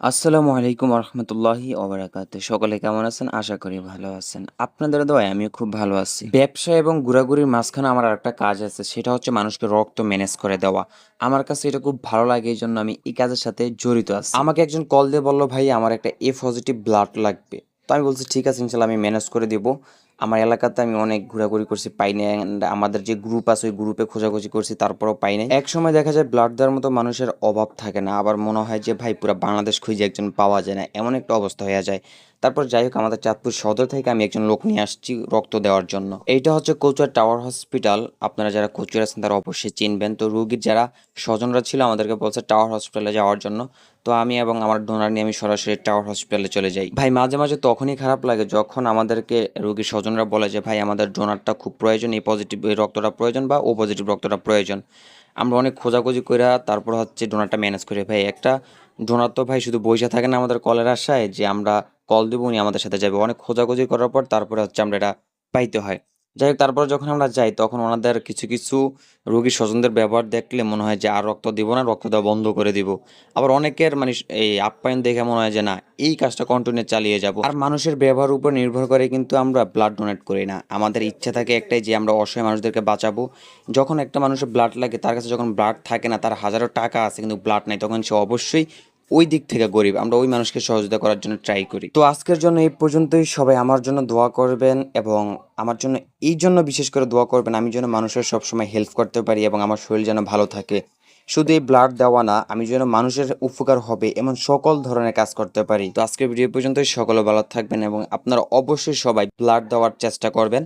আসসালামু আলাইকুম রহমতুল্লাহি ওবারাকাতুহ। সকলে কেমন আছেন? আশা করি ভালো আছেন। আপনাদের দোয়ায় আমিও খুব ভালো আছি। ব্যবসা এবং ঘোরাঘুরির মাঝখানে আমার আরেকটা কাজ আছে, সেটা হচ্ছে মানুষকে রক্ত ম্যানেজ করে দেওয়া। আমার কাছে এটা খুব ভালো লাগে, এইজন্য আমি এই কাজের সাথে জড়িত আছি। আমাকে একজন কল দিয়ে বলল, ভাই আমার একটা এ পজিটিভ ব্লাড লাগবে। তো আমি বলছি ঠিক আছে, ইনশাল্লাহ আমি ম্যানেজ করে দিব। আমার এলাকাতে আমি অনেক ঘোরাঘুরি করছি, পাই নাই। অ্যান্ড আমাদের যে গ্রুপ আছে ওই গ্রুপে খোঁজাখুঁজি করছি, তারপরেও পাই নাই। এক সময় দেখা যায় ব্লাড দেওয়ার মতো মানুষের অভাব থাকে না, আবার মনে হয় যে ভাই পুরা বাংলাদেশ খুঁজে একজন পাওয়া যায় না, এমন একটা অবস্থা হয়ে যায়। তারপর যাই হোক, আমাদের চাঁদপুর সদর থেকে আমি একজন লোক নিয়ে আসছি রক্ত দেওয়ার জন্য। এইটা হচ্ছে কচুয়া টাওয়ার হসপিটাল। আপনারা যারা কচুয়ার আছেন তারা অবশ্যই চিনবেন। তো রুগীর যারা স্বজনরা ছিল আমাদেরকে বলছে টাওয়ার হসপিটালে যাওয়ার জন্য। তো আমি এবং আমার ডোনার নিয়ে আমি সরাসরি টাওয়ার হসপিটালে চলে যাই। ভাই মাঝে মাঝে তখনই খারাপ লাগে যখন আমাদেরকে রোগীর স্বজনরা বলে যে ভাই আমাদের ডোনারটা খুব প্রয়োজন, এই পজিটিভ এই রক্তটা প্রয়োজন বা ও পজিটিভ রক্তটা প্রয়োজন। আমরা অনেক খোঁজাখুঁজি কইরা তারপর হচ্ছে ডোনারটা ম্যানেজ করি। ভাই একটা ডোনার তো ভাই শুধু বইসা থাকে না আমাদের কলের আশায় যে আমরা কল দেবো উনি আমাদের সাথে যাবে। অনেক খোঁজাখুঁজি করার পর তারপরে হচ্ছে আমরা এটা পাইতে হয়। যাই হোক, তারপরে যখন আমরা যাই তখন ওনাদের কিছু কিছু রোগীর স্বজনদের ব্যবহার দেখলে মনে হয় যে আর রক্ত দিব না, রক্ত দেওয়া বন্ধ করে দিব। আবার অনেকের মানে এই আপ্যায়ন দেখে মনে হয় যে না, এই কাজটা কন্টিনিউ চালিয়ে যাব। আর মানুষের ব্যবহারের উপর নির্ভর করে কিন্তু আমরা ব্লাড ডোনেট করি না। আমাদের ইচ্ছা থাকে একটাই, যে আমরা অসহায় মানুষদেরকে বাঁচাবো। যখন একটা মানুষের ব্লাড লাগে, তার কাছে যখন ব্লাড থাকে না, তার হাজারো টাকা আছে কিন্তু ব্লাড নাই, তখন সে অবশ্যই ওই দিক থেকে গরিব। আমরা ওই মানুষকে সহযোগিতা করার জন্য ট্রাই করি। তো আজকের জন্য এই পর্যন্তই। সবাই আমার জন্য দোয়া করবেন এবং আমার জন্য এই জন্য বিশেষ করে দোয়া করবেন, আমি যেন মানুষের সবসময় হেল্প করতে পারি এবং আমার শরীর যেন ভালো থাকে। শুধু এই ব্লাড দেওয়া না, আমি যেন মানুষের উপকার হবে এমন সকল ধরনের কাজ করতে পারি। তো আজকের ভিডিও পর্যন্তই। সকলে ভালো থাকবেন এবং আপনারা অবশ্যই সবাই ব্লাড দেওয়ার চেষ্টা করবেন।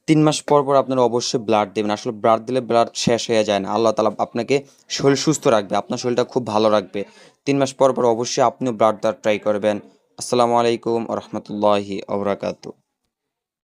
3 মাস পর পর আপনারা অবশ্যই ব্লাড দেবেন। আসলে ব্লাড দিলে ব্লাড শেষ হয়ে যায় না। আল্লাহ তাআলা আপনাকে শরীর সুস্থ রাখবে, আপনার শরীরটা খুব ভালো রাখবে। 3 মাস পর পর অবশ্যই আপনিও ব্লাড দেওয়ার ট্রাই করবেন। আসসালামু আলাইকুম ওয়া রাহমাতুল্লাহি ওয়া বারাকাতুহু।